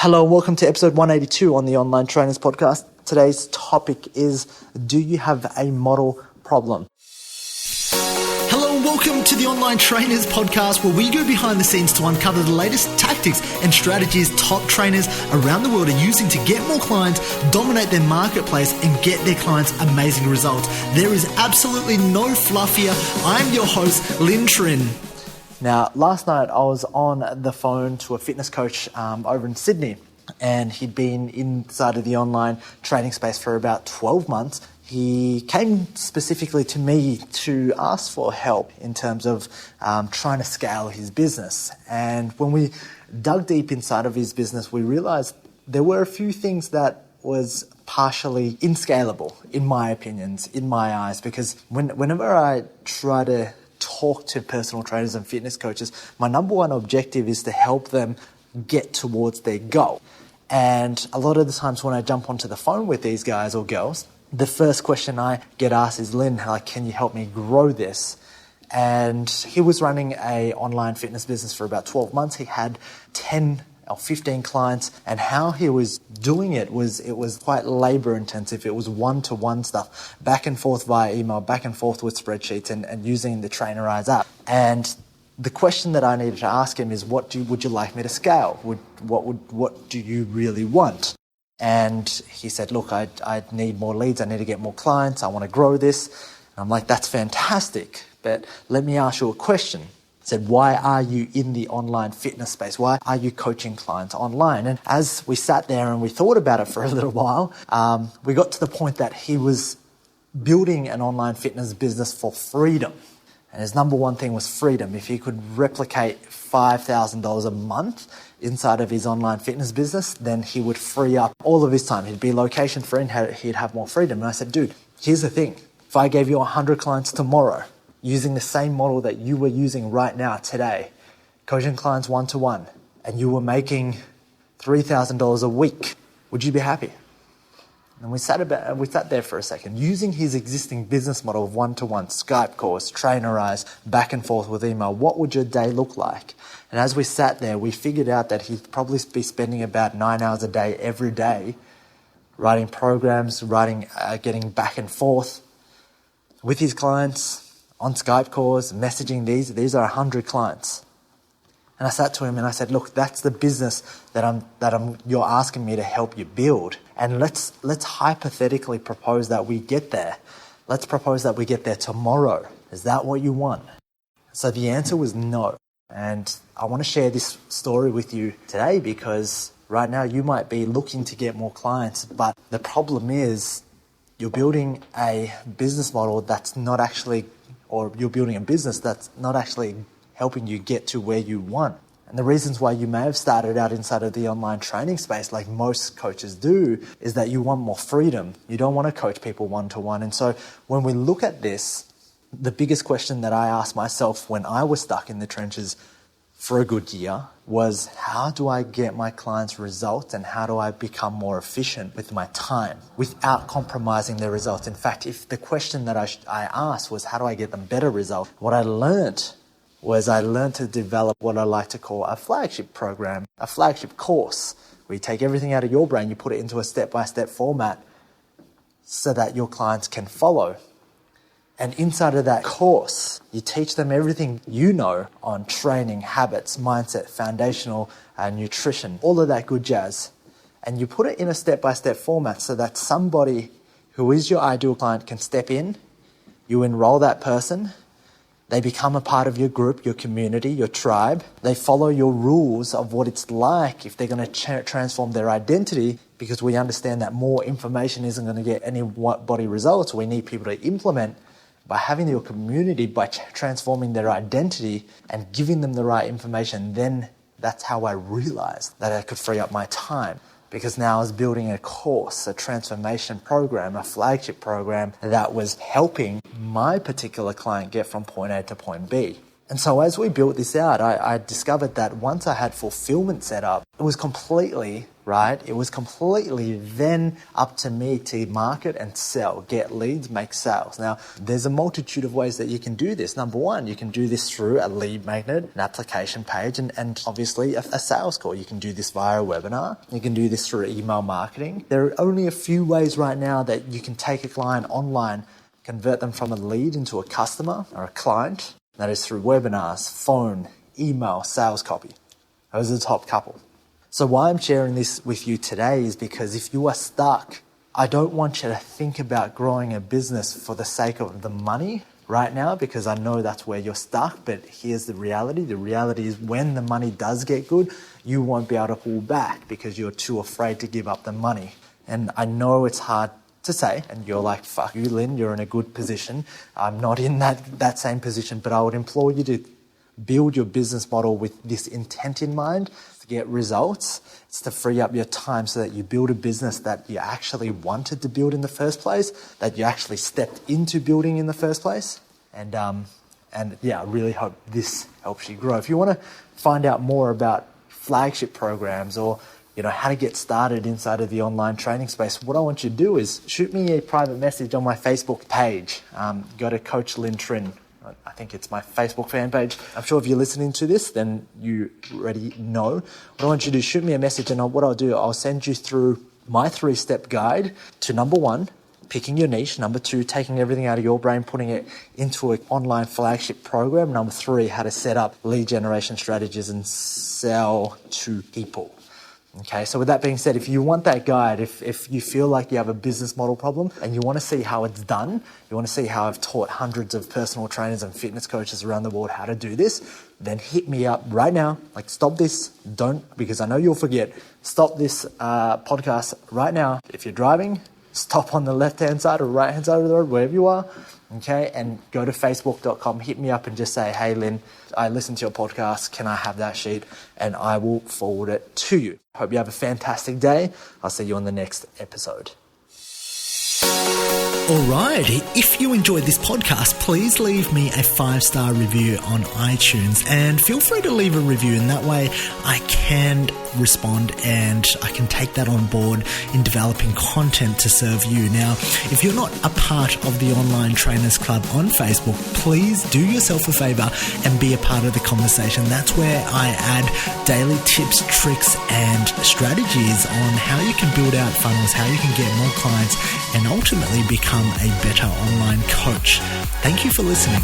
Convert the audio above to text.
Hello, welcome to episode 182 on the Online Trainers Podcast. Today's topic is, do you have a model problem? Hello and welcome to the Online Trainers Podcast, where we go behind the scenes to uncover the latest tactics and strategies top trainers around the world are using to get more clients, dominate their marketplace, and get their clients amazing results. There is absolutely no fluff here. I'm your host, Lynn Trin. Now, last night I was on the phone to a fitness coach over in Sydney, and he'd been inside of the online training space for about 12 months. He came specifically to me to ask for help in terms of trying to scale his business. And when we dug deep inside of his business, we realized there were a few things that was partially inscalable, in my opinions, in my eyes, because whenever I try to talk to personal trainers and fitness coaches, my number one objective is to help them get towards their goal. And a lot of the times when I jump onto the phone with these guys or girls, the first question I get asked is, Lynn, can you help me grow this? And he was running a online fitness business for about 12 months. He had 10 or 15 clients, and how he was doing it was quite labor intensive. It was one-to-one stuff, back and forth via email, back and forth with spreadsheets and using the Trainerize app. And the question that I needed to ask him is, would you like me to scale? What do you really want? And he said, look, I need more leads. I need to get more clients. I want to grow this. And I'm like, that's fantastic. But let me ask you a question. I said, why are you in the online fitness space? Why are you coaching clients online? And as we sat there and we thought about it for a little while, we got to the point that he was building an online fitness business for freedom. And his number one thing was freedom. If he could replicate $5,000 a month inside of his online fitness business, then he would free up all of his time. He'd be location free and he'd have more freedom. And I said, dude, here's the thing. If I gave you 100 clients tomorrow, using the same model that you were using right now today, coaching clients one-to-one, and you were making $3,000 a week, would you be happy? And we sat there for a second, using his existing business model of one-to-one, Skype calls, Trainerize, back and forth with email. What would your day look like? And as we sat there, we figured out that he'd probably be spending about 9 hours a day every day writing programs, getting back and forth with his clients on Skype calls, messaging these are 100 clients. And I sat to him and I said, look, that's the business you're asking me to help you build. And let's hypothetically propose that we get there. Let's propose that we get there tomorrow. Is that what you want? So the answer was no. And I want to share this story with you today because right now you might be looking to get more clients, but the problem is you're building a business model that's not actually, or you're building a business that's not actually helping you get to where you want. And the reasons why you may have started out inside of the online training space, like most coaches do, is that you want more freedom. You don't want to coach people one-to-one. And so when we look at this, the biggest question that I asked myself when I was stuck in the trenches for a good year was, how do I get my clients results and how do I become more efficient with my time without compromising their results? In fact, if the question that I asked was, how do I get them better results? What I learned to develop what I like to call a flagship program, a flagship course, where you take everything out of your brain, you put it into a step-by-step format so that your clients can follow. And inside of that course, you teach them everything you know on training, habits, mindset, foundational nutrition, all of that good jazz. And you put it in a step-by-step format so that somebody who is your ideal client can step in, you enroll that person, they become a part of your group, your community, your tribe. They follow your rules of what it's like if they're going to transform their identity, because we understand that more information isn't going to get anybody results. We need people to implement. By having your community, by transforming their identity and giving them the right information, then that's how I realized that I could free up my time. Because now I was building a course, a transformation program, a flagship program that was helping my particular client get from point A to point B. And so as we built this out, I discovered that once I had fulfillment set up, it was completely, right? It was completely then up to me to market and sell, get leads, make sales. Now, there's a multitude of ways that you can do this. Number one, you can do this through a lead magnet, an application page, and obviously a sales call. You can do this via a webinar. You can do this through email marketing. There are only a few ways right now that you can take a client online, convert them from a lead into a customer or a client. That is through webinars, phone, email, sales copy. Those are the top couple. So why I'm sharing this with you today is because if you are stuck, I don't want you to think about growing a business for the sake of the money right now, because I know that's where you're stuck. But here's the reality. The reality is when the money does get good, you won't be able to pull back because you're too afraid to give up the money. And I know it's hard to say, and you're like, fuck you, Lynn, you're in a good position. I'm not in that same position, but I would implore you to build your business model with this intent in mind to get results. It's to free up your time so that you build a business that you actually wanted to build in the first place, that you actually stepped into building in the first place. And yeah, I really hope this helps you grow. If you want to find out more about flagship programs or how to get started inside of the online training space, what I want you to do is shoot me a private message on my Facebook page. Go to Coach Lynn Trin. I think it's my Facebook fan page. I'm sure if you're listening to this, then you already know. What I want you to do is shoot me a message, and what I'll do, I'll send you through my 3-step guide to number 1, picking your niche. Number 2, taking everything out of your brain, putting it into an online flagship program. Number 3, how to set up lead generation strategies and sell to people. Okay, so with that being said, if you want that guide, if you feel like you have a business model problem and you want to see how it's done, you want to see how I've taught hundreds of personal trainers and fitness coaches around the world how to do this, then hit me up right now. Like, stop this. Don't, because I know you'll forget. Stop this podcast right now. If you're driving, stop on the left-hand side or right-hand side of the road, wherever you are. Okay, and go to facebook.com, hit me up and just say, hey, Lynn, I listened to your podcast. Can I have that sheet? And I will forward it to you. Hope you have a fantastic day. I'll see you on the next episode. All right. If you enjoyed this podcast, please leave me a 5-star review on iTunes and feel free to leave a review. And that way I can respond and I can take that on board in developing content to serve you. Now, if you're not a part of the Online Trainers Club on Facebook, please do yourself a favor and be a part of the conversation. That's where I add daily tips, tricks, and strategies on how you can build out funnels, how you can get more clients, and ultimately become a better online coach. Thank you for listening.